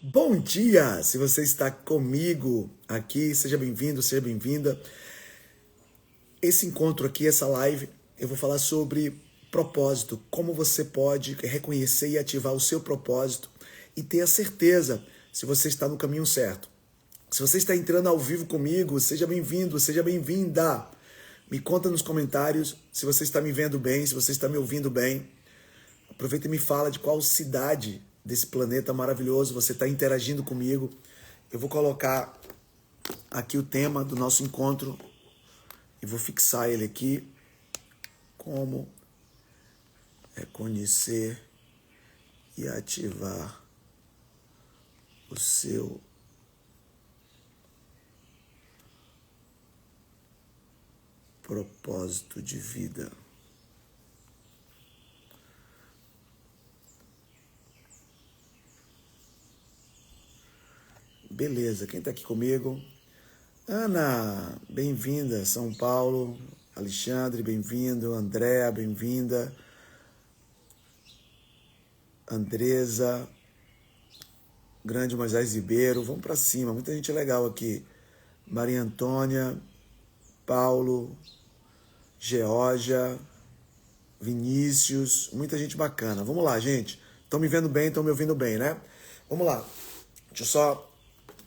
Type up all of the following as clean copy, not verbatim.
Bom dia! Se você está comigo aqui, seja bem-vindo, seja bem-vinda. Esse encontro aqui, essa live, eu vou falar sobre propósito, como você pode reconhecer e ativar o seu propósito e ter a certeza se você está no caminho certo. Se você está entrando ao vivo comigo, seja bem-vindo, seja bem-vinda. Me conta nos comentários se você está me vendo bem, se você está me ouvindo bem. Aproveita e me fala de qual cidade desse planeta maravilhoso você está interagindo comigo. Eu vou colocar aqui o tema do nosso encontro e vou fixar ele aqui. Como reconhecer e ativar o seu propósito de vida. Beleza, quem está aqui comigo? Ana, bem-vinda, São Paulo. Alexandre, bem-vindo. Andréa, bem-vinda. Andresa, Grande Moisés Ribeiro, vamos para cima, muita gente legal aqui. Maria Antônia, Paulo, Georgia, Vinícius, muita gente bacana. Vamos lá, gente. Estão me vendo bem, estão me ouvindo bem, né? Vamos lá. Deixa eu só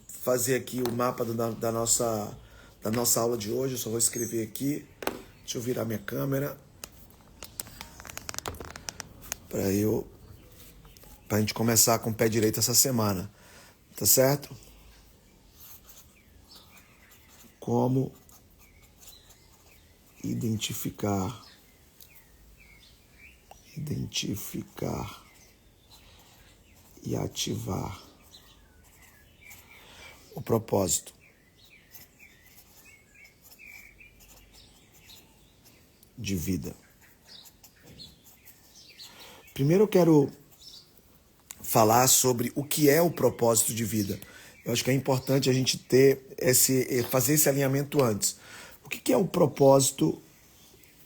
fazer aqui o mapa da nossa aula de hoje. Eu só vou escrever aqui. Deixa eu virar minha câmera para a gente começar com o pé direito essa semana. Tá certo? Como identificar e ativar o propósito de vida. Primeiro eu quero falar sobre o que é o propósito de vida. Eu acho que é importante a gente fazer esse alinhamento antes. O que é o propósito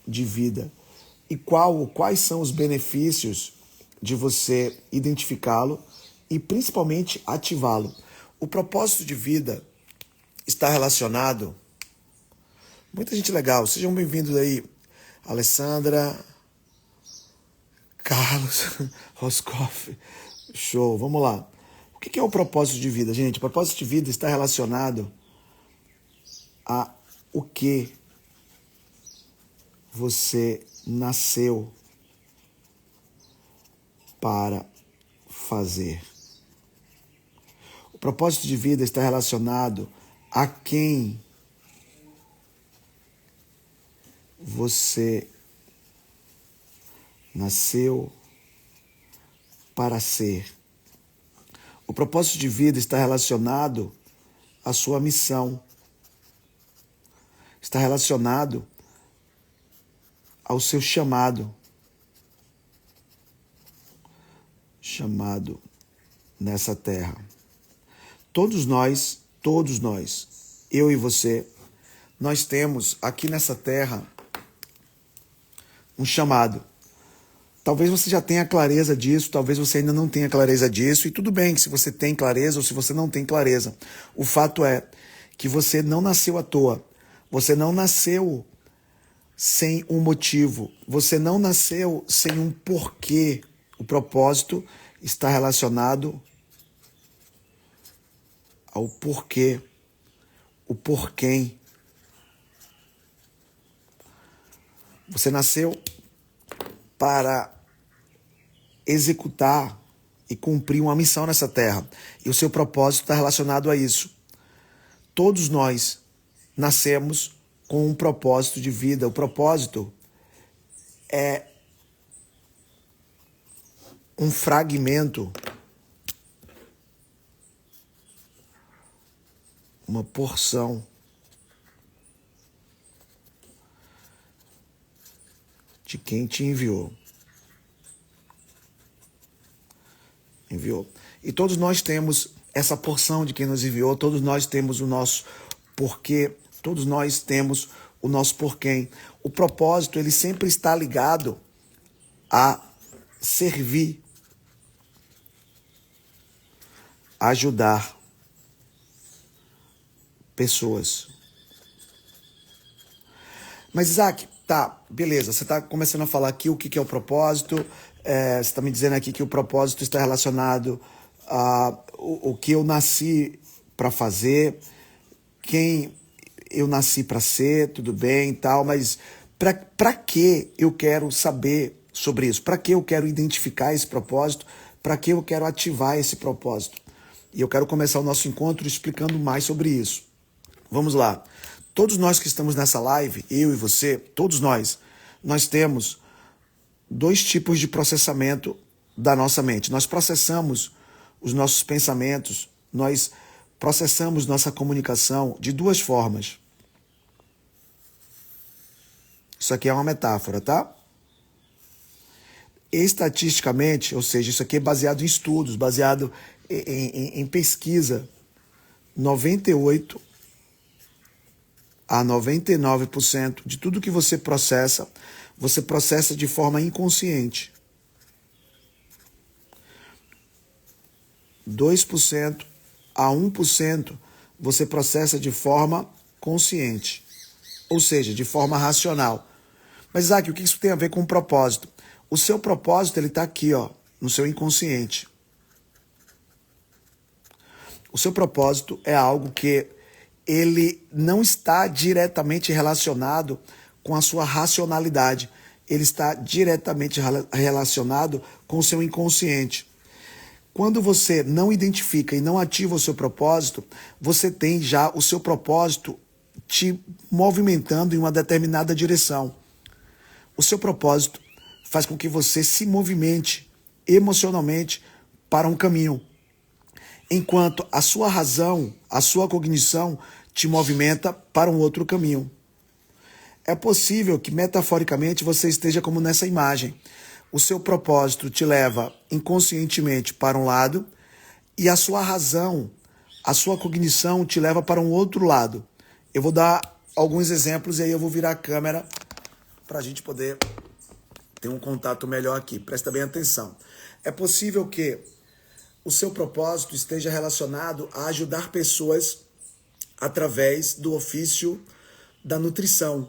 de vida? E quais são os benefícios de você identificá-lo e principalmente ativá-lo? O propósito de vida está relacionado... Muita gente legal, sejam bem-vindos aí. Alessandra, Carlos, Roscoff, show, vamos lá. O que é o propósito de vida, gente? O propósito de vida está relacionado a o que você nasceu para fazer. O propósito de vida está relacionado a quem você nasceu para ser. O propósito de vida está relacionado à sua missão. Está relacionado ao seu chamado. Chamado nessa terra. Todos nós, eu e você, nós temos aqui nessa terra um chamado. Talvez você já tenha clareza disso, talvez você ainda não tenha clareza disso, e tudo bem se você tem clareza ou se você não tem clareza. O fato é que você não nasceu à toa, você não nasceu sem um motivo, você não nasceu sem um porquê. O propósito está relacionado ao porquê, o porquê. Você nasceu para executar e cumprir uma missão nessa terra. E o seu propósito está relacionado a isso. Todos nós nascemos com um propósito de vida. O propósito é um fragmento, uma porção de quem te enviou. E todos nós temos essa porção de quem nos enviou, todos nós temos o nosso porquê, todos nós temos o nosso porquê. O propósito, ele sempre está ligado a servir. ajudar pessoas. Mas, Isaac, tá, beleza, você está começando a falar aqui o que é o propósito, você está me dizendo aqui que o propósito está relacionado a o que eu nasci para fazer, quem eu nasci para ser, tudo bem e tal, mas para que eu quero saber sobre isso? Para que eu quero identificar esse propósito? Para que eu quero ativar esse propósito? E eu quero começar o nosso encontro explicando mais sobre isso. Vamos lá. Todos nós que estamos nessa live, eu e você, todos nós temos dois tipos de processamento da nossa mente. Nós processamos os nossos pensamentos, nós processamos nossa comunicação de duas formas. Isso aqui é uma metáfora, tá? Estatisticamente, ou seja, isso aqui é baseado em estudos, baseado em pesquisa, 98 a 99% de tudo que você processa de forma inconsciente. 2% a 1% você processa de forma consciente, ou seja, de forma racional. Mas, Isaac, o que isso tem a ver com o propósito? O seu propósito, ele está aqui, ó, no seu inconsciente. O seu propósito é algo que ele não está diretamente relacionado com a sua racionalidade. Ele está diretamente relacionado com o seu inconsciente. Quando você não identifica e não ativa o seu propósito, você tem já o seu propósito te movimentando em uma determinada direção. O seu propósito faz com que você se movimente emocionalmente para um caminho, enquanto a sua razão, a sua cognição te movimenta para um outro caminho. É possível que metaforicamente você esteja como nessa imagem. O seu propósito te leva inconscientemente para um lado e a sua razão, a sua cognição te leva para um outro lado. Eu vou dar alguns exemplos e aí eu vou virar a câmera para a gente poder ter um contato melhor aqui. Presta bem atenção. É possível que o seu propósito esteja relacionado a ajudar pessoas através do ofício da nutrição,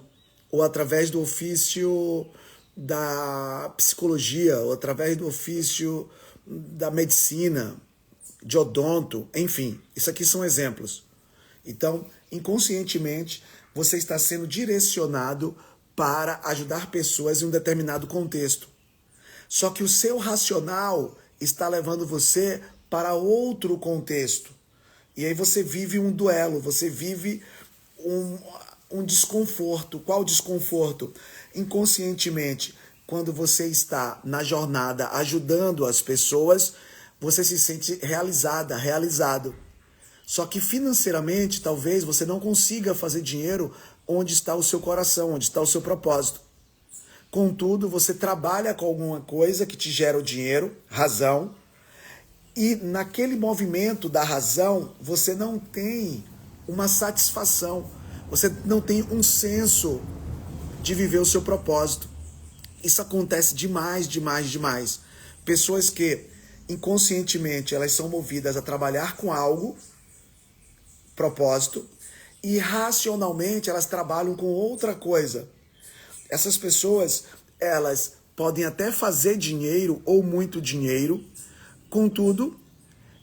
ou através do ofício da psicologia, ou através do ofício da medicina, de odonto, enfim. Isso aqui são exemplos. Então, inconscientemente, você está sendo direcionado para ajudar pessoas em um determinado contexto. Só que o seu racional está levando você para outro contexto. E aí você vive um duelo, você vive um desconforto. Qual desconforto? Inconscientemente, quando você está na jornada ajudando as pessoas, você se sente realizada, realizado. Só que financeiramente, talvez você não consiga fazer dinheiro onde está o seu coração, onde está o seu propósito. Contudo, você trabalha com alguma coisa que te gera o dinheiro, razão, e naquele movimento da razão, você não tem uma satisfação, você não tem um senso de viver o seu propósito. Isso acontece demais, demais, demais. Pessoas que inconscientemente elas são movidas a trabalhar com algo, propósito, e racionalmente elas trabalham com outra coisa. Essas pessoas, elas podem até fazer dinheiro ou muito dinheiro, contudo,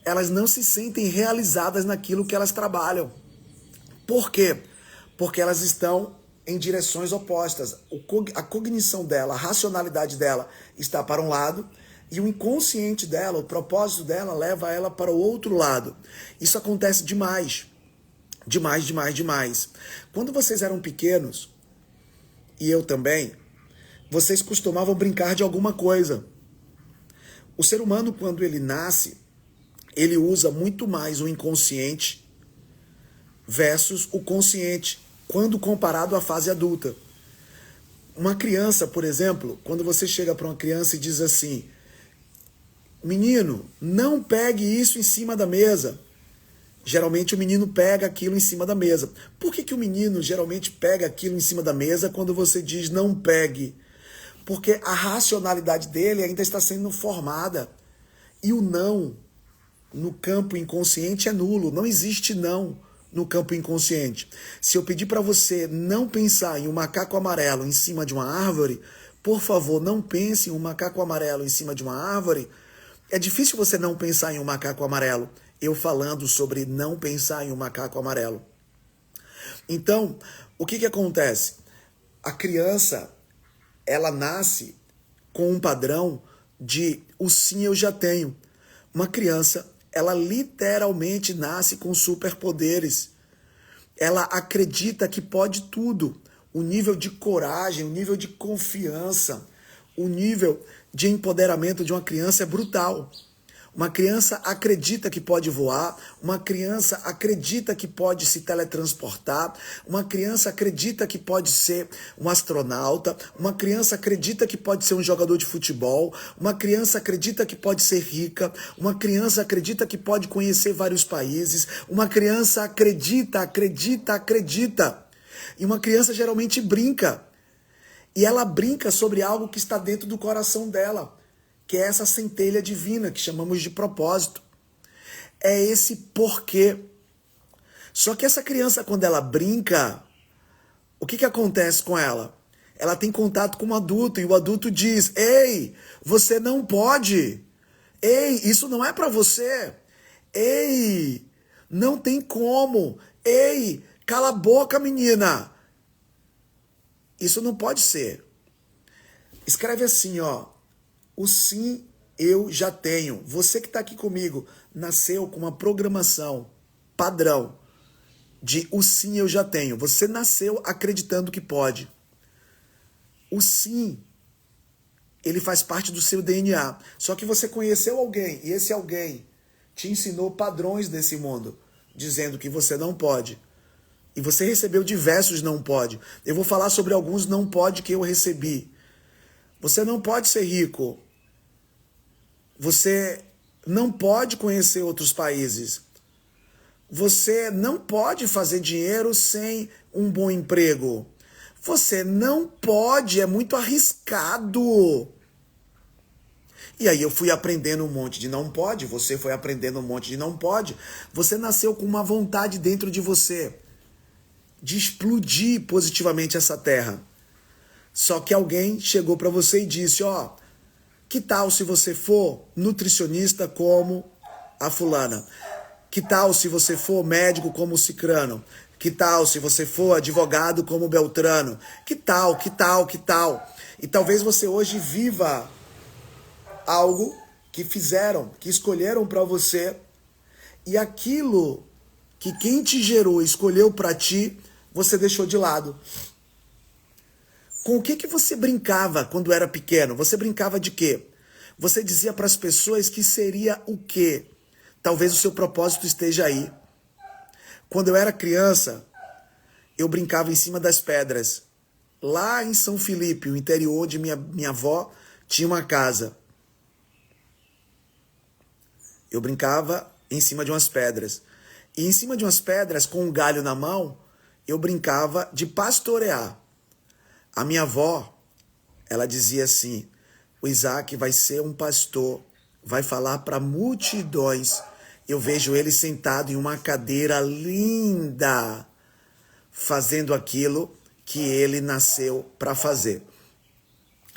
elas não se sentem realizadas naquilo que elas trabalham. Por quê? Porque elas estão em direções opostas. A cognição dela, a racionalidade dela está para um lado e o inconsciente dela, o propósito dela, leva ela para o outro lado. Isso acontece demais. Demais, demais, demais. Quando vocês eram pequenos, e eu também, vocês costumavam brincar de alguma coisa. O ser humano, quando ele nasce, ele usa muito mais o inconsciente versus o consciente, quando comparado à fase adulta. Uma criança, por exemplo, quando você chega para uma criança e diz assim, menino, não pegue isso em cima da mesa. Geralmente o menino pega aquilo em cima da mesa. Por que o menino geralmente pega aquilo em cima da mesa quando você diz não pegue? Porque a racionalidade dele ainda está sendo formada. E o não no campo inconsciente é nulo. Não existe não no campo inconsciente. Se eu pedir para você não pensar em um macaco amarelo em cima de uma árvore, por favor, não pense em um macaco amarelo em cima de uma árvore. É difícil você não pensar em um macaco amarelo. Eu falando sobre não pensar em um macaco amarelo. Então, o que acontece? A criança, ela nasce com um padrão de o sim eu já tenho. Uma criança, ela literalmente nasce com superpoderes. Ela acredita que pode tudo. O nível de coragem, o nível de confiança, o nível de empoderamento de uma criança é brutal. Uma criança acredita que pode voar, uma criança acredita que pode se teletransportar, uma criança acredita que pode ser um astronauta, uma criança acredita que pode ser um jogador de futebol, uma criança acredita que pode ser rica, uma criança acredita que pode conhecer vários países, uma criança acredita. E uma criança geralmente brinca. E ela brinca sobre algo que está dentro do coração dela, que é essa centelha divina que chamamos de propósito. É esse porquê. Só que essa criança, quando ela brinca, o que acontece com ela? Ela tem contato com um adulto e o adulto diz: ei, você não pode. Ei, isso não é para você. Ei, não tem como. Ei, cala a boca, menina. Isso não pode ser. Escreve assim, ó. O sim eu já tenho. Você que está aqui comigo nasceu com uma programação padrão de o sim eu já tenho. Você nasceu acreditando que pode. O sim, ele faz parte do seu DNA. Só que você conheceu alguém e esse alguém te ensinou padrões desse mundo, dizendo que você não pode. E você recebeu diversos não pode. Eu vou falar sobre alguns não pode que eu recebi. Você não pode ser rico. Você não pode conhecer outros países. Você não pode fazer dinheiro sem um bom emprego. Você não pode, é muito arriscado. E aí eu fui aprendendo um monte de não pode, você foi aprendendo um monte de não pode. Você nasceu com uma vontade dentro de você de explodir positivamente essa terra. Só que alguém chegou para você e disse, ó, que tal se você for nutricionista como a fulana? Que tal se você for médico como o cicrano? Que tal se você for advogado como o beltrano? Que tal? E talvez você hoje viva algo que fizeram, que escolheram para você, e aquilo que quem te gerou escolheu para ti, você deixou de lado. Com o que você brincava quando era pequeno? Você brincava de quê? Você dizia para as pessoas que seria o quê? Talvez o seu propósito esteja aí. Quando eu era criança, eu brincava em cima das pedras. Lá em São Felipe, o interior de minha avó, tinha uma casa. Eu brincava em cima de umas pedras. E em cima de umas pedras, com um galho na mão, eu brincava de pastorear. A minha avó, ela dizia assim, o Isaac vai ser um pastor, vai falar para multidões. Eu vejo ele sentado em uma cadeira linda, fazendo aquilo que ele nasceu para fazer.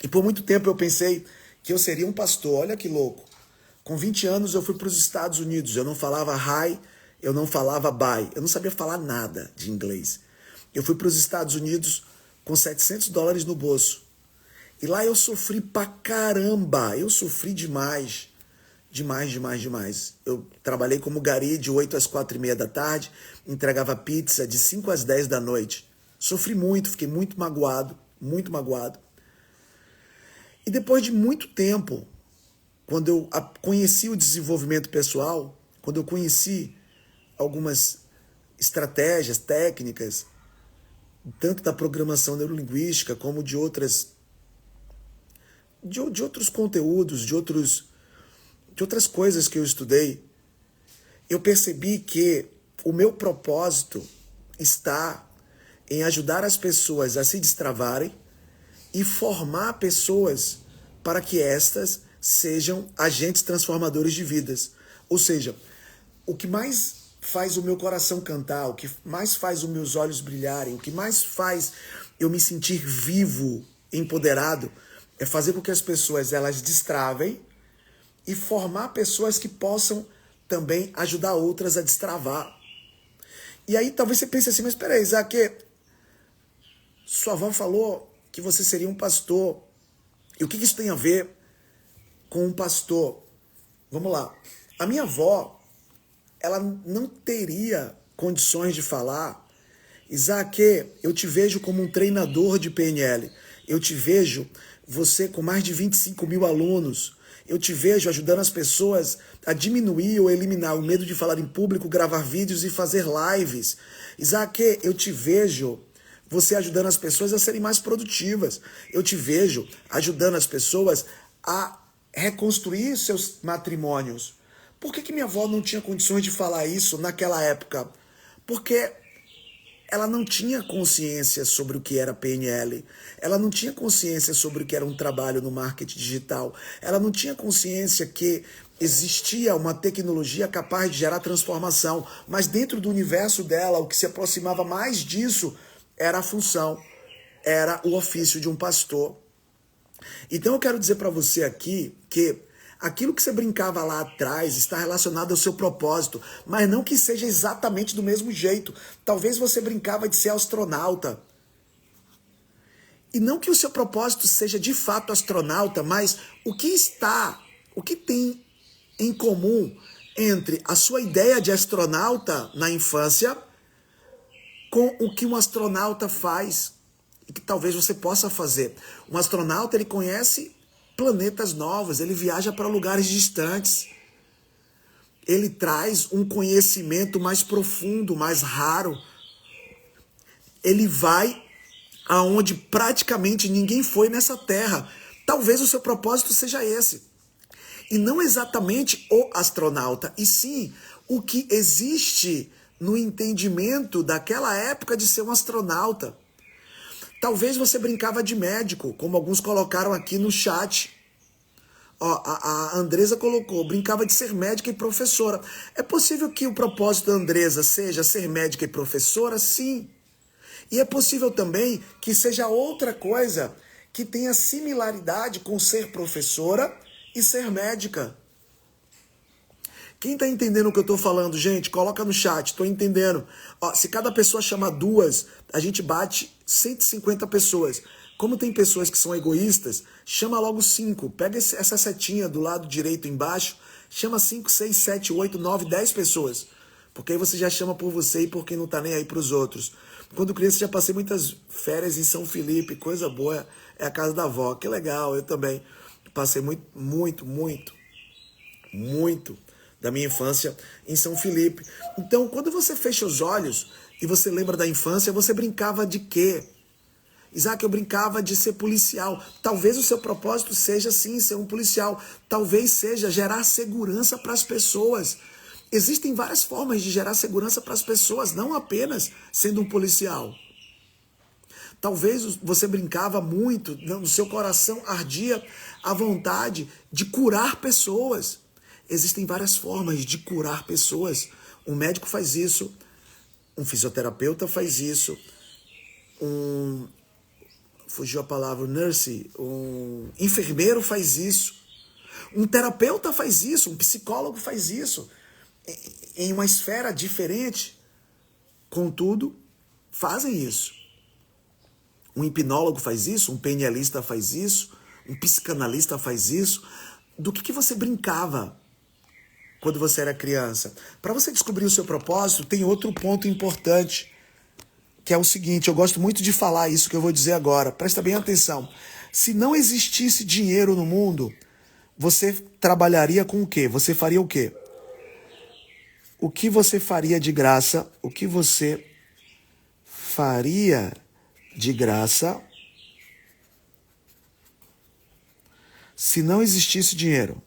E por muito tempo eu pensei que eu seria um pastor, olha que louco. Com 20 anos eu fui para os Estados Unidos, eu não falava hi, eu não falava bye, eu não sabia falar nada de inglês. Eu fui para os Estados Unidos com $700 no bolso. E lá eu sofri pra caramba, eu sofri demais. Demais. Eu trabalhei como gari de 8 às 4:30 da tarde, entregava pizza de 5 às 10 da noite. Sofri muito, fiquei muito magoado. E depois de muito tempo, quando eu conheci o desenvolvimento pessoal, quando eu conheci algumas estratégias, técnicas, tanto da programação neurolinguística como de outros conteúdos, de outras coisas que eu estudei, eu percebi que o meu propósito está em ajudar as pessoas a se destravarem e formar pessoas para que estas sejam agentes transformadores de vidas. Ou seja, o que mais faz o meu coração cantar, o que mais faz os meus olhos brilharem, o que mais faz eu me sentir vivo, empoderado, é fazer com que as pessoas elas destravem e formar pessoas que possam também ajudar outras a destravar. E aí talvez você pense assim, mas peraí, Isaac, sua avó falou que você seria um pastor. E o que isso tem a ver com um pastor? Vamos lá. A minha avó, ela não teria condições de falar: Isaac, eu te vejo como um treinador de PNL. Eu te vejo você com mais de 25 mil alunos. Eu te vejo ajudando as pessoas a diminuir ou eliminar o medo de falar em público, gravar vídeos e fazer lives. Isaac, eu te vejo você ajudando as pessoas a serem mais produtivas. Eu te vejo ajudando as pessoas a reconstruir seus matrimônios. Por que minha avó não tinha condições de falar isso naquela época? Porque ela não tinha consciência sobre o que era PNL, ela não tinha consciência sobre o que era um trabalho no marketing digital, ela não tinha consciência que existia uma tecnologia capaz de gerar transformação, mas dentro do universo dela, o que se aproximava mais disso era a função, era o ofício de um pastor. Então eu quero dizer para você aqui que aquilo que você brincava lá atrás está relacionado ao seu propósito, mas não que seja exatamente do mesmo jeito. Talvez você brincava de ser astronauta. E não que o seu propósito seja de fato astronauta, mas o que tem em comum entre a sua ideia de astronauta na infância com o que um astronauta faz e que talvez você possa fazer. Um astronauta, ele conhece planetas novos, ele viaja para lugares distantes. Ele traz um conhecimento mais profundo, mais raro. Ele vai aonde praticamente ninguém foi nessa Terra. Talvez o seu propósito seja esse. E não exatamente o astronauta, e sim o que existe no entendimento daquela época de ser um astronauta. Talvez você brincava de médico, como alguns colocaram aqui no chat. Ó, a Andresa colocou, brincava de ser médica e professora. É possível que o propósito da Andresa seja ser médica e professora? Sim. E é possível também que seja outra coisa que tenha similaridade com ser professora e ser médica. Quem está entendendo o que eu estou falando, gente? Coloca no chat, estou entendendo. Ó, se cada pessoa chama duas, a gente bate 150 pessoas. Como tem pessoas que são egoístas, chama logo 5. Pega essa setinha do lado direito embaixo, chama 5, 6, 7, 8, 9, 10 pessoas. Porque aí você já chama por você e por quem não está nem aí para os outros. Quando criança já passei muitas férias em São Felipe, coisa boa, é a casa da avó. Que legal, eu também passei muito da minha infância em São Felipe. Então, quando você fecha os olhos e você lembra da infância, você brincava de quê? Isaac, eu brincava de ser policial. Talvez o seu propósito seja, sim, ser um policial. Talvez seja gerar segurança para as pessoas. Existem várias formas de gerar segurança para as pessoas, não apenas sendo um policial. Talvez você brincava muito, no seu coração ardia a vontade de curar pessoas. Existem várias formas de curar pessoas. Um médico faz isso, um fisioterapeuta faz isso, fugiu a palavra, nurse, um enfermeiro faz isso, um terapeuta faz isso, um psicólogo faz isso, em uma esfera diferente. Contudo, fazem isso. Um hipnólogo faz isso, um PNLista faz isso, um psicanalista faz isso. Do que você brincava quando você era criança? Para você descobrir o seu propósito, tem outro ponto importante, que é o seguinte, eu gosto muito de falar isso que eu vou dizer agora, presta bem atenção. Se não existisse dinheiro no mundo, você trabalharia com o quê? Você faria o quê? O que você faria de graça? O que você faria de graça se não existisse dinheiro?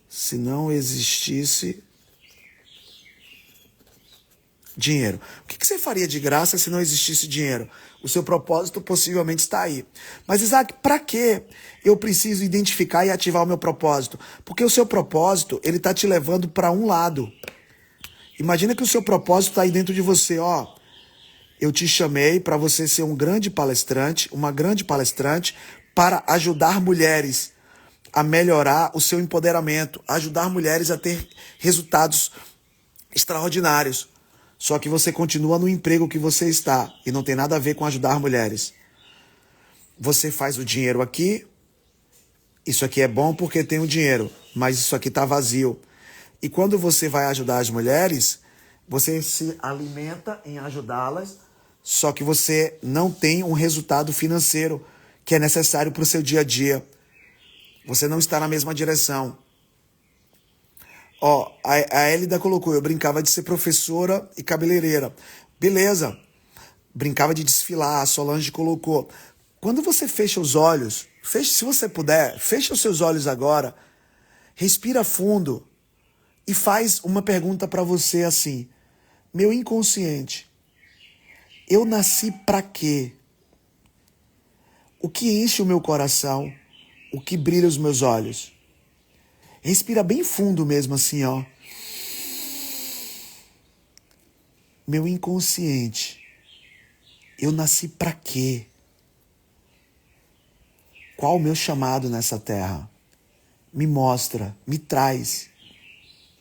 Se não existisse Dinheiro. O que você faria de graça se não existisse dinheiro? O seu propósito possivelmente está aí. Mas, Isaac, para que eu preciso identificar e ativar o meu propósito? Porque o seu propósito, ele está te levando para um lado. Imagina que o seu propósito está aí dentro de você, ó. Eu te chamei para você ser um grande palestrante, uma grande palestrante, para ajudar mulheres a melhorar o seu empoderamento, ajudar mulheres a ter resultados extraordinários. Só que você continua no emprego que você está e não tem nada a ver com ajudar mulheres. Você faz o dinheiro aqui, isso aqui é bom porque tem o dinheiro, mas isso aqui está vazio. E quando você vai ajudar as mulheres, você se alimenta em ajudá-las, só que você não tem um resultado financeiro que é necessário para o seu dia a dia. Você não está na mesma direção. Ó, a Elida colocou, eu brincava de ser professora e cabeleireira. Beleza. Brincava de desfilar, a Solange colocou. Quando você fecha os olhos, se você puder, fecha os seus olhos agora, respira fundo e faz uma pergunta para você assim. Meu inconsciente, eu nasci para quê? O que enche o meu coração? O que brilha os meus olhos? Respira bem fundo mesmo assim, ó. Meu inconsciente, eu nasci para quê? Qual o meu chamado nessa terra? Me mostra, me traz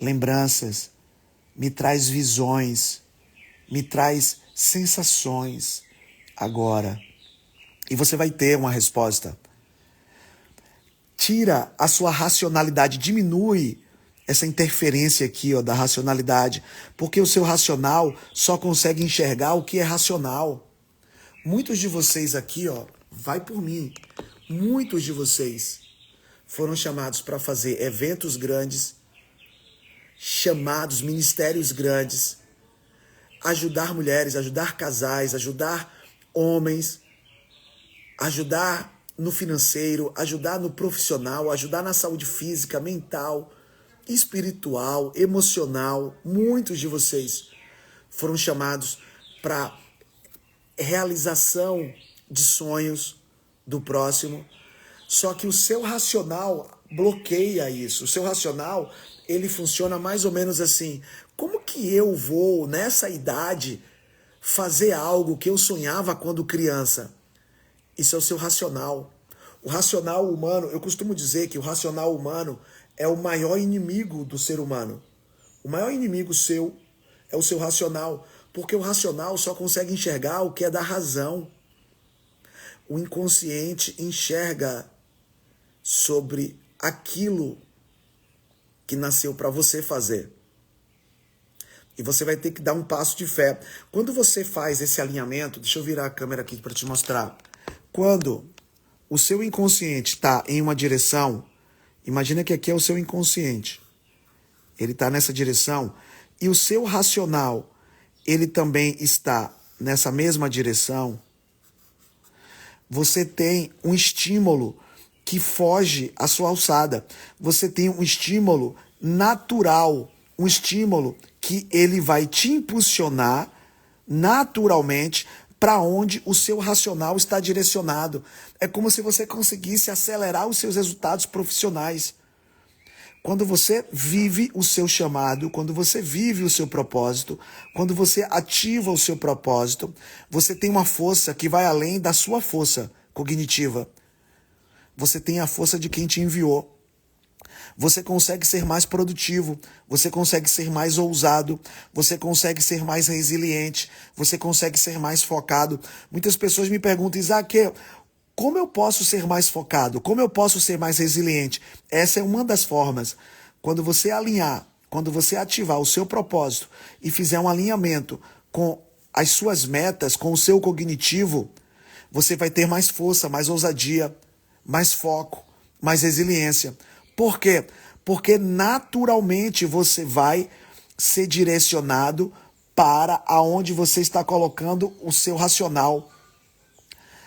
lembranças, me traz visões, me traz sensações agora. E você vai ter uma resposta. Tira a sua racionalidade, diminui essa interferência aqui, ó, da racionalidade, porque o seu racional só consegue enxergar o que é racional. Muitos de vocês aqui, ó, vai por mim, muitos de vocês foram chamados para fazer eventos grandes, chamados, ministérios grandes, ajudar mulheres, ajudar casais, ajudar homens, ajudar no financeiro, ajudar no profissional, ajudar na saúde física, mental, espiritual, emocional. Muitos de vocês foram chamados para realização de sonhos do próximo. Só que o seu racional bloqueia isso. O seu racional, ele funciona mais ou menos assim. Como que eu vou, nessa idade, fazer algo que eu sonhava quando criança? Isso é o seu racional. O racional humano, eu costumo dizer que o racional humano é o maior inimigo do ser humano. O maior inimigo seu é o seu racional, porque o racional só consegue enxergar o que é da razão. O inconsciente enxerga sobre aquilo que nasceu para você fazer. E você vai ter que dar um passo de fé. Quando você faz esse alinhamento, deixa eu virar a câmera aqui para te mostrar. Quando o seu inconsciente está em uma direção, imagina que aqui é o seu inconsciente. Ele está nessa direção e o seu racional, ele também está nessa mesma direção. Você tem um estímulo que foge à sua alçada. Você tem um estímulo natural, um estímulo que ele vai te impulsionar naturalmente para onde o seu racional está direcionado. É como se você conseguisse acelerar os seus resultados profissionais. Quando você vive o seu chamado, quando você vive o seu propósito, quando você ativa o seu propósito, você tem uma força que vai além da sua força cognitiva. Você tem a força de quem te enviou. Você consegue ser mais produtivo, você consegue ser mais ousado, você consegue ser mais resiliente, você consegue ser mais focado. Muitas pessoas me perguntam, Isaac, como eu posso ser mais focado? Como eu posso ser mais resiliente? Essa é uma das formas. Quando você alinhar, quando você ativar o seu propósito e fizer um alinhamento com as suas metas, com o seu cognitivo, você vai ter mais força, mais ousadia, mais foco, mais resiliência. Por quê? Porque naturalmente você vai ser direcionado para aonde você está colocando o seu racional.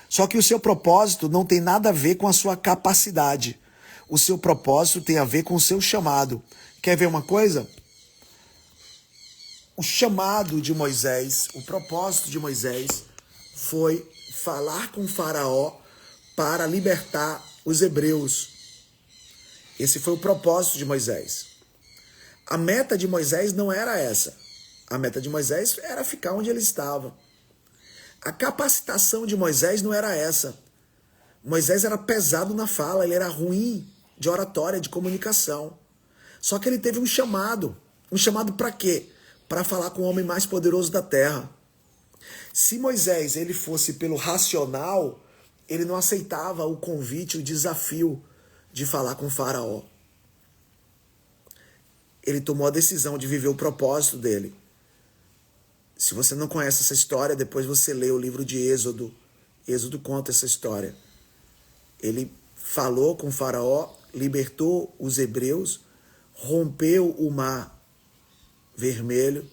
Só que o seu propósito não tem nada a ver com a sua capacidade. O seu propósito tem a ver com o seu chamado. Quer ver uma coisa? o chamado de Moisés, o propósito de Moisés foi falar com Faraó para libertar os hebreus. Esse foi o propósito de Moisés. A meta de Moisés não era essa. A meta de Moisés era ficar onde ele estava. A capacitação de Moisés não era essa. Moisés era pesado na fala, ele era ruim de oratória, de comunicação. Só que ele teve um chamado. Um chamado para quê? Para falar com o homem mais poderoso da terra. Se Moisés ele fosse pelo racional, ele não aceitava o convite, o desafio de falar com Faraó. Ele tomou a decisão de viver o propósito dele. Se você não conhece essa história, depois você lê o livro de Êxodo. Êxodo conta essa história. Ele falou com Faraó, libertou os hebreus, rompeu o mar vermelho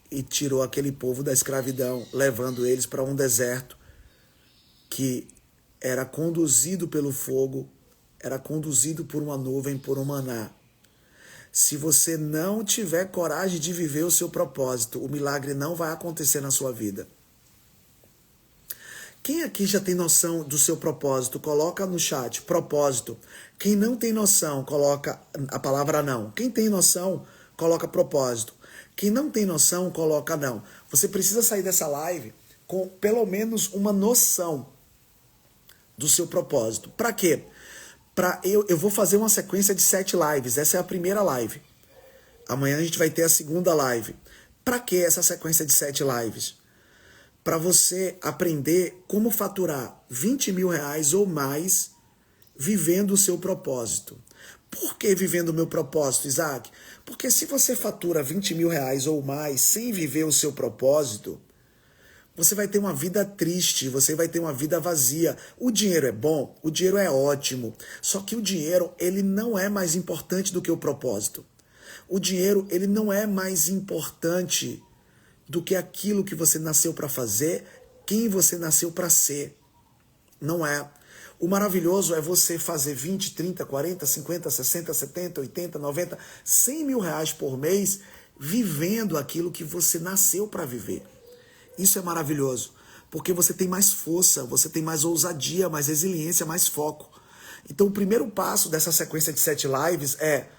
e tirou aquele povo da escravidão, levando eles para um deserto que era conduzido pelo fogo, era conduzido por uma nuvem, por um maná. Se você não tiver coragem de viver o seu propósito, o milagre não vai acontecer na sua vida. Quem aqui já tem noção do seu propósito? Coloca no chat, propósito. Quem não tem noção, coloca a palavra não. Quem tem noção, coloca propósito. Quem não tem noção, coloca não. Você precisa sair dessa live com pelo menos uma noção do seu propósito. Para quê? Eu vou fazer uma sequência de 7 lives. Essa é a primeira live. Amanhã a gente vai ter a segunda live. Para que essa sequência de 7 lives? Para você aprender como faturar 20 mil reais ou mais vivendo o seu propósito. Por que vivendo o meu propósito, Isaac? Porque se você fatura 20 mil reais ou mais sem viver o seu propósito, você vai ter uma vida triste, você vai ter uma vida vazia. O dinheiro é bom, o dinheiro é ótimo. Só que o dinheiro, ele não é mais importante do que o propósito. O dinheiro, ele não é mais importante do que aquilo que você nasceu para fazer, quem você nasceu para ser. Não é. O maravilhoso é você fazer 20, 30, 40, 50, 60, 70, 80, 90, 100 mil reais por mês vivendo aquilo que você nasceu para viver. Isso é maravilhoso, porque você tem mais força, você tem mais ousadia, mais resiliência, mais foco. Então o primeiro passo dessa sequência de 7 lives é: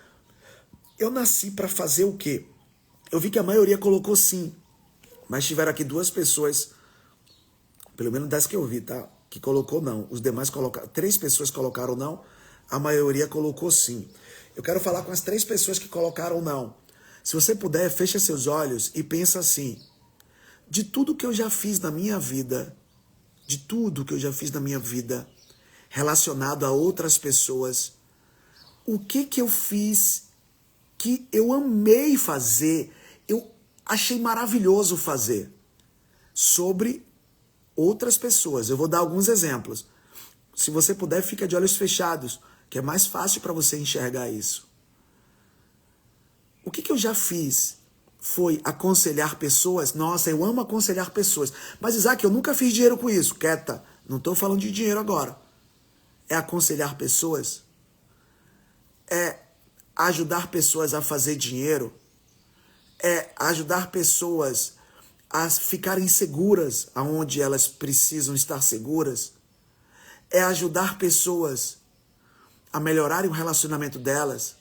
eu nasci para fazer o quê? Eu vi que a maioria colocou sim, mas tiveram aqui 2 pessoas, pelo menos das que eu vi, tá? Que colocou não. Os demais colocaram, 3 pessoas colocaram não, a maioria colocou sim. Eu quero falar com as 3 pessoas que colocaram não. Se você puder, fecha seus olhos e pensa assim: de tudo que eu já fiz na minha vida, relacionado a outras pessoas, o que eu fiz que eu amei fazer, eu achei maravilhoso fazer sobre outras pessoas. Eu vou dar alguns exemplos. Se você puder, fica de olhos fechados, que é mais fácil para você enxergar isso. O que eu já fiz foi aconselhar pessoas. Nossa, eu amo aconselhar pessoas. Mas, Isaac, eu nunca fiz dinheiro com isso. Quieta, não estou falando de dinheiro agora. É aconselhar pessoas. É ajudar pessoas a fazer dinheiro. É ajudar pessoas a ficarem seguras aonde elas precisam estar seguras. É ajudar pessoas a melhorarem o relacionamento delas.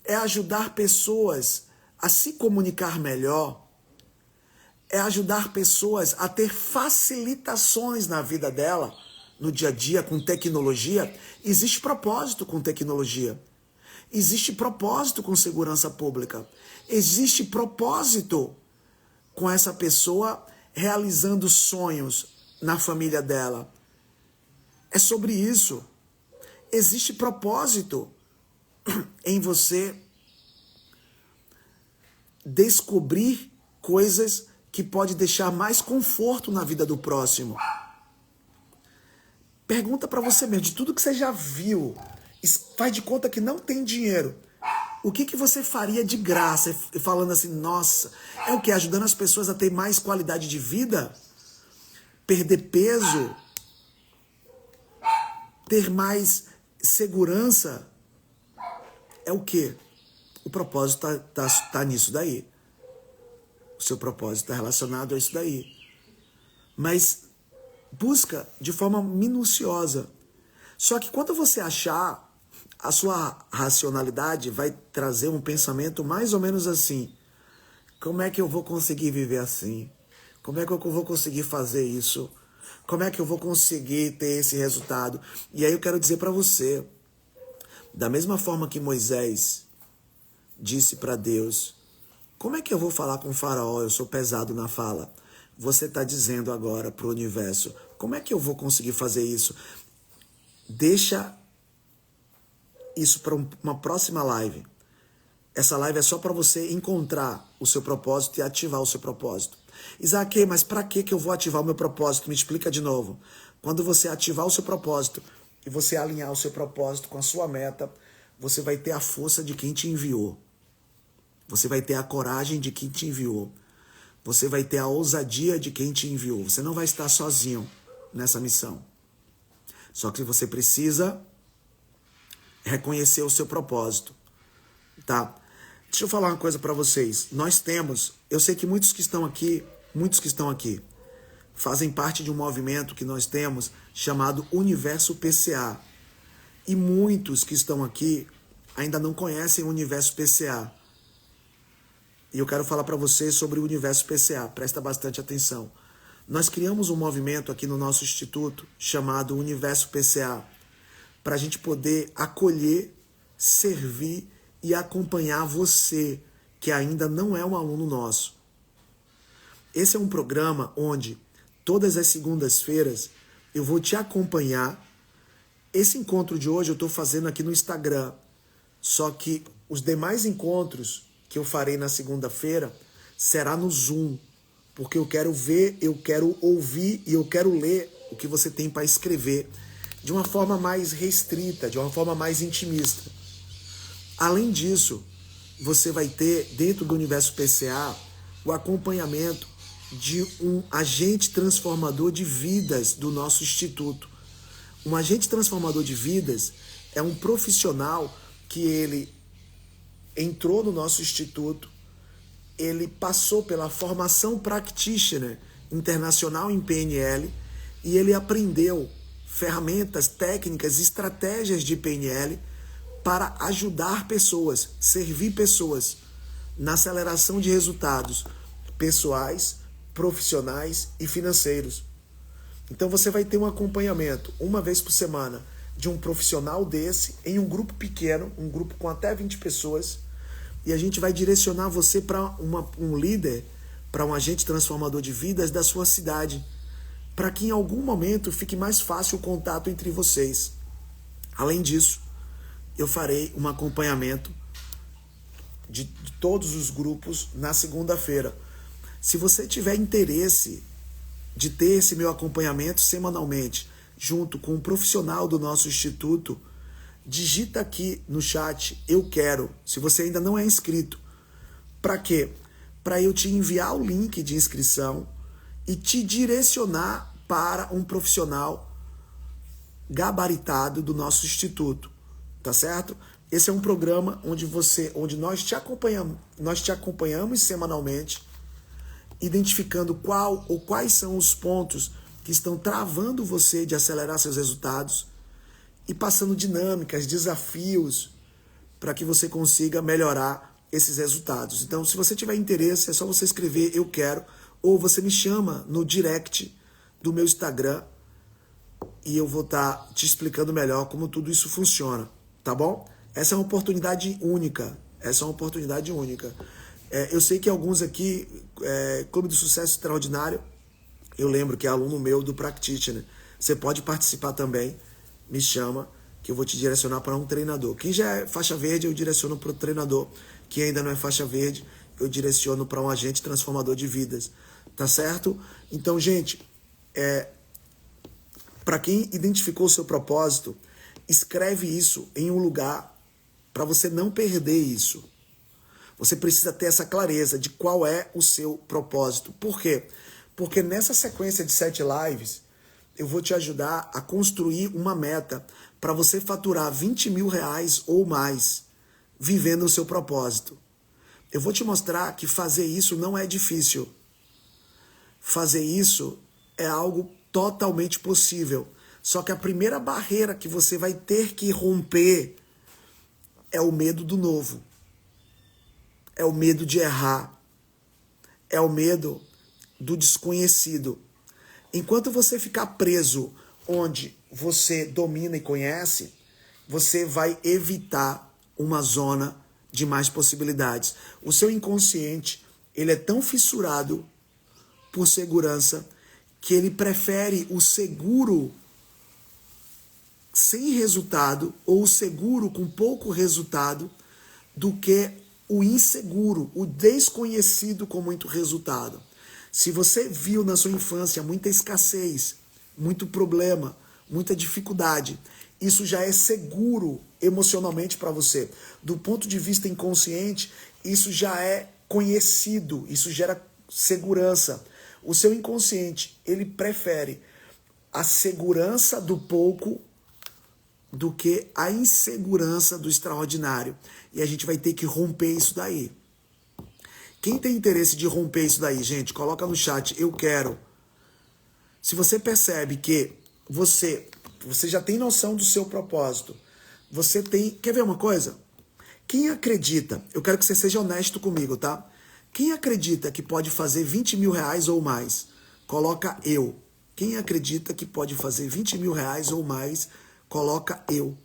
É ajudar pessoas a se comunicar melhor. É ajudar pessoas a ter facilitações na vida dela, no dia a dia, com tecnologia. Existe propósito com tecnologia. Existe propósito com segurança pública. Existe propósito com essa pessoa realizando sonhos na família dela. É sobre isso. Existe propósito em você descobrir coisas que pode deixar mais conforto na vida do próximo. Pergunta para você mesmo, de tudo que você já viu, faz de conta que não tem dinheiro. O que você faria de graça, falando assim, nossa, é o que? Ajudando as pessoas a ter mais qualidade de vida? Perder peso? Ter mais segurança? É o quê? O propósito tá nisso daí. o seu propósito, está relacionado a isso daí. Mas busca de forma minuciosa. Só que quando você achar, a sua racionalidade vai trazer um pensamento mais ou menos assim: como é que eu vou conseguir viver assim? Como é que eu vou conseguir fazer isso? Como é que eu vou conseguir ter esse resultado? E aí eu quero dizer para você, da mesma forma que Moisés disse para Deus: como é que eu vou falar com o faraó? Eu sou pesado na fala. Você está dizendo agora para o universo: como é que eu vou conseguir fazer isso? Deixa isso para uma próxima live. Essa live é só para você encontrar o seu propósito e ativar o seu propósito. Isaac, mas para que eu vou ativar o meu propósito? Me explica de novo. Quando você ativar o seu propósito e você alinhar o seu propósito com a sua meta, você vai ter a força de quem te enviou. Você vai ter a coragem de quem te enviou. Você vai ter a ousadia de quem te enviou. Você não vai estar sozinho nessa missão. Só que você precisa reconhecer o seu propósito, tá? Deixa eu falar uma coisa para vocês. Nós temos, eu sei que muitos que estão aqui fazem parte de um movimento que nós temos chamado Universo PCA. E muitos que estão aqui ainda não conhecem o Universo PCA. E eu quero falar para vocês sobre o Universo PCA. Presta bastante atenção. Nós criamos um movimento aqui no nosso instituto chamado Universo PCA, para a gente poder acolher, servir e acompanhar você que ainda não é um aluno nosso. Esse é um programa onde todas as segundas-feiras eu vou te acompanhar. Esse encontro de hoje eu estou fazendo aqui no Instagram, só que os demais encontros que eu farei na segunda-feira será no Zoom, porque eu quero ver, eu quero ouvir e eu quero ler o que você tem para escrever de uma forma mais restrita, de uma forma mais intimista. Além disso, você vai ter dentro do Universo PCA o acompanhamento de um agente transformador de vidas do nosso instituto. Um agente transformador de vidas é um profissional que ele entrou no nosso instituto, ele passou pela formação practitioner internacional em PNL e ele aprendeu ferramentas, técnicas, estratégias de PNL para ajudar pessoas, servir pessoas na aceleração de resultados pessoais, profissionais e financeiros. Então você vai ter um acompanhamento uma vez por semana de um profissional desse em um grupo pequeno, um grupo com até 20 pessoas, e a gente vai direcionar você para um líder, para um agente transformador de vidas da sua cidade, para que em algum momento fique mais fácil o contato entre vocês. Além disso, eu farei um acompanhamento de todos os grupos na segunda-feira. Se você tiver interesse de ter esse meu acompanhamento semanalmente, junto com um profissional do nosso instituto, digita aqui no chat, eu quero, se você ainda não é inscrito. Para quê? Para eu te enviar o link de inscrição e te direcionar para um profissional gabaritado do nosso instituto, tá certo? Esse é um programa onde nós te acompanhamos semanalmente, identificando qual ou quais são os pontos que estão travando você de acelerar seus resultados e passando dinâmicas, desafios para que você consiga melhorar esses resultados. Então, se você tiver interesse, é só você escrever eu quero, ou você me chama no direct do meu Instagram e eu vou estar te explicando melhor como tudo isso funciona, tá bom? Essa é uma oportunidade única, eu sei que alguns aqui, Clube do Sucesso Extraordinário, eu lembro que é aluno meu do Practitioner, você pode participar também, me chama, que eu vou te direcionar para um treinador. Quem já é faixa verde, eu direciono para o treinador. Quem ainda não é faixa verde, eu direciono para um agente transformador de vidas. Tá certo? Então, gente, para quem identificou o seu propósito, escreve isso em um lugar para você não perder isso. Você precisa ter essa clareza de qual é o seu propósito. Por quê? Porque nessa sequência de 7 lives, eu vou te ajudar a construir uma meta para você faturar R$20 mil ou mais, vivendo o seu propósito. Eu vou te mostrar que fazer isso não é difícil. Fazer isso é algo totalmente possível. Só que a primeira barreira que você vai ter que romper é o medo do novo. É o medo de errar. É o medo do desconhecido. Enquanto você ficar preso onde você domina e conhece, você vai evitar uma zona de mais possibilidades. O seu inconsciente, ele é tão fissurado por segurança que ele prefere o seguro sem resultado ou o seguro com pouco resultado do que o inseguro, o desconhecido com muito resultado. Se você viu na sua infância muita escassez, muito problema, muita dificuldade, isso já é seguro emocionalmente para você. Do ponto de vista inconsciente, isso já é conhecido, isso gera segurança. O seu inconsciente, ele prefere a segurança do pouco do que a insegurança do extraordinário. E a gente vai ter que romper isso daí. Quem tem interesse de romper isso daí, gente, coloca no chat, eu quero. Se você percebe que você já tem noção do seu propósito, você tem... Quer ver uma coisa? Quem acredita, eu quero que você seja honesto comigo, tá? Quem acredita que pode fazer 20 mil reais ou mais, coloca eu. Quem acredita que pode fazer 20 mil reais ou mais, coloca eu.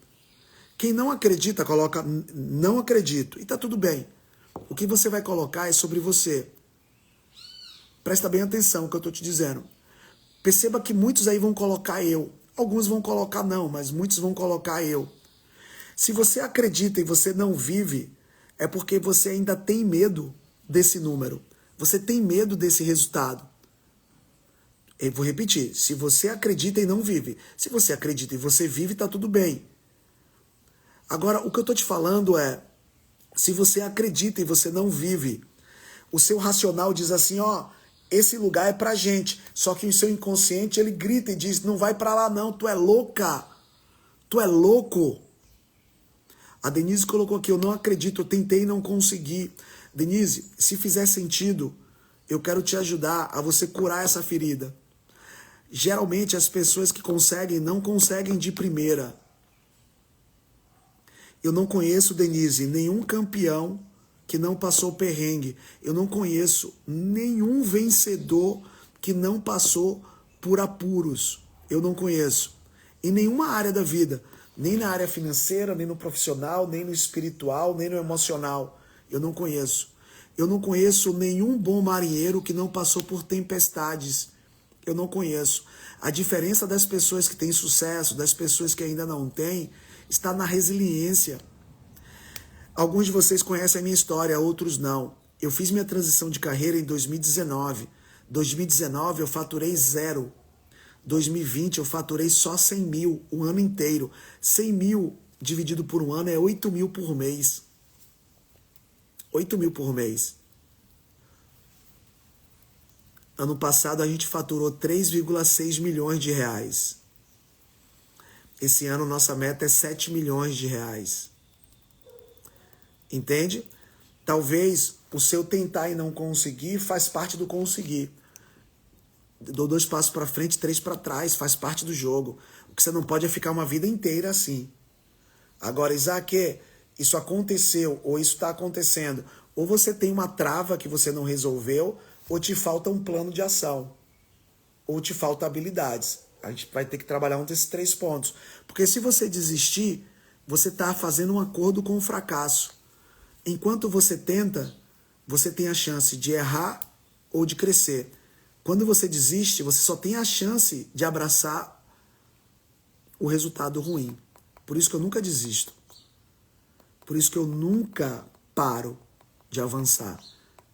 Quem não acredita, coloca não acredito. E tá tudo bem. O que você vai colocar é sobre você. Presta bem atenção no que eu tô te dizendo. Perceba que muitos aí vão colocar eu. Alguns vão colocar não, mas muitos vão colocar eu. Se você acredita e você não vive, é porque você ainda tem medo desse número. Você tem medo desse resultado. Eu vou repetir. Se você acredita e não vive. Se você acredita e você vive, tá tudo bem. Agora, o que eu tô te falando é, se você acredita e você não vive, o seu racional diz assim, ó, esse lugar é pra gente. Só que o seu inconsciente, ele grita e diz, não vai pra lá não, tu é louca. Tu é louco. A Denise colocou aqui, eu não acredito, eu tentei e não consegui. Denise, se fizer sentido, eu quero te ajudar a você curar essa ferida. Geralmente as pessoas que conseguem, não conseguem de primeira. Eu não conheço, Denise, nenhum campeão que não passou perrengue. Eu não conheço nenhum vencedor que não passou por apuros. Eu não conheço. Em nenhuma área da vida. Nem na área financeira, nem no profissional, nem no espiritual, nem no emocional. Eu não conheço. Eu não conheço nenhum bom marinheiro que não passou por tempestades. Eu não conheço. A diferença das pessoas que têm sucesso, das pessoas que ainda não têm, está na resiliência. Alguns de vocês conhecem a minha história, outros não. Eu fiz minha transição de carreira em 2019. 2019 eu faturei 0. 2020 eu faturei só 100 mil, um ano inteiro. 100 mil dividido por um ano é 8 mil por mês. 8 mil por mês. Ano passado a gente faturou 3,6 milhões de reais. Esse ano nossa meta é 7 milhões de reais. Entende? Talvez o seu tentar e não conseguir faz parte do conseguir. Dou 2 passos para frente, 3 para trás, faz parte do jogo. O que você não pode é ficar uma vida inteira assim. Agora, Isaac, isso aconteceu ou isso está acontecendo. Ou você tem uma trava que você não resolveu, ou te falta um plano de ação. Ou te falta habilidades. A gente vai ter que trabalhar um desses 3 pontos. Porque se você desistir, você está fazendo um acordo com o fracasso. Enquanto você tenta, você tem a chance de errar ou de crescer. Quando você desiste, você só tem a chance de abraçar o resultado ruim. Por isso que eu nunca desisto. Por isso que eu nunca paro de avançar.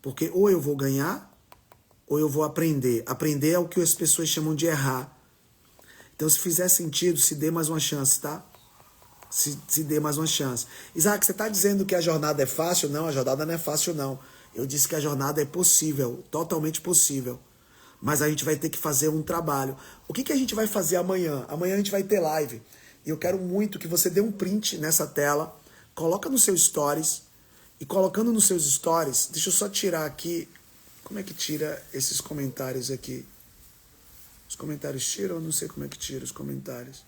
Porque ou eu vou ganhar, ou eu vou aprender. Aprender é o que as pessoas chamam de errar. Então, se fizer sentido, se dê mais uma chance, tá? Se dê mais uma chance. Isaac, você está dizendo que a jornada é fácil? Não, a jornada não é fácil, não. Eu disse que a jornada é possível, totalmente possível. Mas a gente vai ter que fazer um trabalho. O que a gente vai fazer amanhã? Amanhã a gente vai ter live. E eu quero muito que você dê um print nessa tela, coloca no seu stories e colocando nos seus stories, deixa eu só tirar aqui, como é que tira esses comentários aqui? Os comentários tiram? Eu não sei como é que tira os comentários.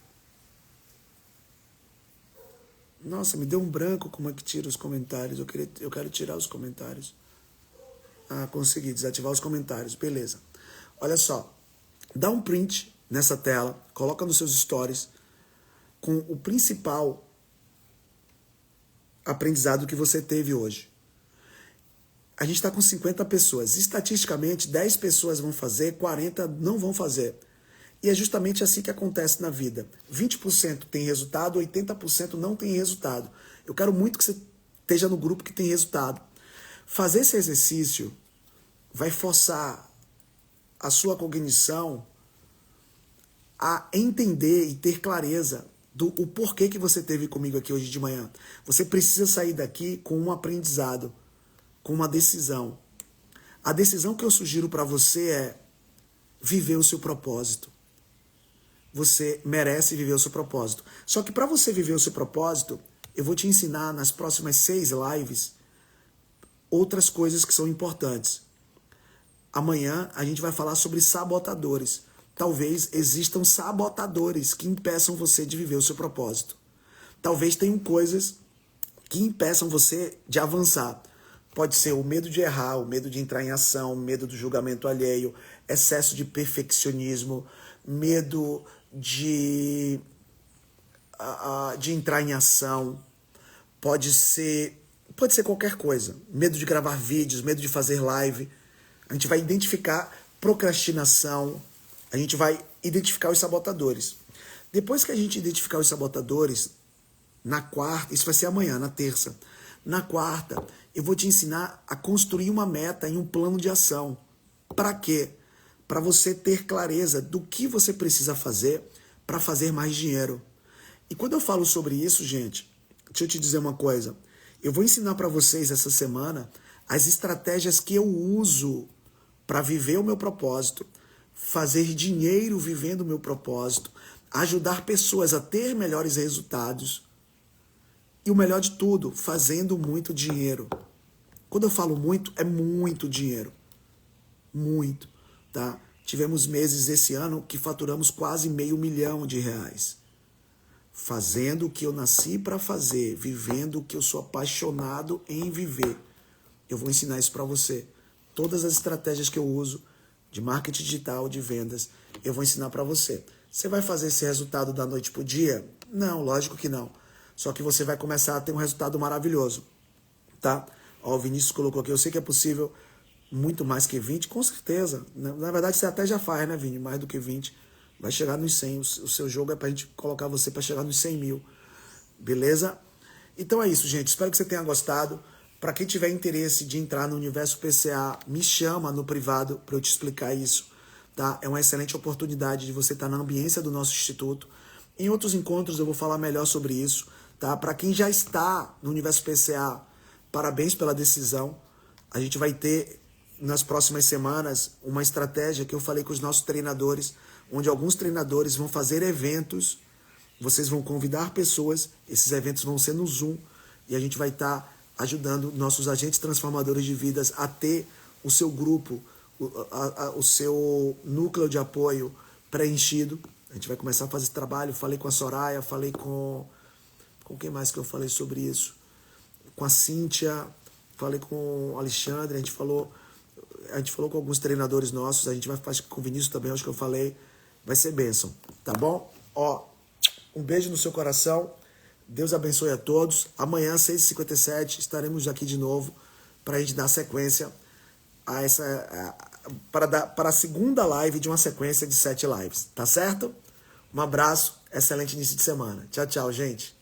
Nossa, me deu um branco como é que tira os comentários. Eu quero tirar os comentários. Ah, consegui desativar os comentários. Beleza. Olha só. Dá um print nessa tela. Coloca nos seus stories com o principal aprendizado que você teve hoje. A gente está com 50 pessoas. Estatisticamente, 10 pessoas vão fazer, 40 não vão fazer. E é justamente assim que acontece na vida. 20% tem resultado, 80% não tem resultado. Eu quero muito que você esteja no grupo que tem resultado. Fazer esse exercício vai forçar a sua cognição a entender e ter clareza do o porquê que você esteve comigo aqui hoje de manhã. Você precisa sair daqui com um aprendizado, com uma decisão. A decisão que eu sugiro para você é viver o seu propósito. Você merece viver o seu propósito. Só que para você viver o seu propósito, eu vou te ensinar nas próximas 6 lives outras coisas que são importantes. Amanhã a gente vai falar sobre sabotadores. Talvez existam sabotadores que impeçam você de viver o seu propósito. Talvez tenham coisas que impeçam você de avançar. Pode ser o medo de errar, o medo de entrar em ação, o medo do julgamento alheio, excesso de perfeccionismo, medo de entrar em ação. Pode ser qualquer coisa. Medo de gravar vídeos, medo de fazer live. A gente vai identificar procrastinação, a gente vai identificar os sabotadores. Depois que a gente identificar os sabotadores, na quarta, isso vai ser amanhã, na terça. Na quarta, eu vou te ensinar a construir uma meta e um plano de ação. Para quê? Para você ter clareza do que você precisa fazer para fazer mais dinheiro. E quando eu falo sobre isso, gente, deixa eu te dizer uma coisa. Eu vou ensinar para vocês essa semana as estratégias que eu uso para viver o meu propósito, fazer dinheiro vivendo o meu propósito, ajudar pessoas a ter melhores resultados e o melhor de tudo, fazendo muito dinheiro. Quando eu falo muito, é muito dinheiro. Muito, tá? Tivemos meses esse ano que faturamos quase R$500 mil. Fazendo o que eu nasci para fazer, vivendo o que eu sou apaixonado em viver. Eu vou ensinar isso para você. Todas as estratégias que eu uso de marketing digital, de vendas, eu vou ensinar para você. Você vai fazer esse resultado da noite pro dia? Não, lógico que não. Só que você vai começar a ter um resultado maravilhoso, tá? Ó, o Vinícius colocou aqui, eu sei que é possível muito mais que 20, com certeza. Na verdade, você até já faz, né, Vini? Mais do que 20. Vai chegar nos 100. O seu jogo é pra gente colocar você para chegar nos 100 mil. Beleza? Então é isso, gente. Espero que você tenha gostado. Para quem tiver interesse de entrar no Universo PCA, me chama no privado para eu te explicar isso, tá? É uma excelente oportunidade de você estar na ambiência do nosso instituto. Em outros encontros eu vou falar melhor sobre isso, tá? Para quem já está no Universo PCA, parabéns pela decisão. A gente vai ter nas próximas semanas uma estratégia que eu falei com os nossos treinadores, onde alguns treinadores vão fazer eventos, vocês vão convidar pessoas, esses eventos vão ser no Zoom e a gente vai estar ajudando nossos agentes transformadores de vidas a ter o seu grupo, o seu núcleo de apoio preenchido. A gente vai começar a fazer esse trabalho. Falei com a Soraya, falei com quem mais que eu falei sobre isso? Com a Cíntia, falei com o Alexandre, a gente falou com alguns treinadores nossos, a gente vai fazer com o Vinícius também, acho que eu falei. Vai ser bênção, tá bom? Ó, um beijo no seu coração. Deus abençoe a todos. Amanhã, 6h57, estaremos aqui de novo para a gente dar sequência para a segunda live de uma sequência de 7 lives. Tá certo? Um abraço, excelente início de semana. Tchau, tchau, gente.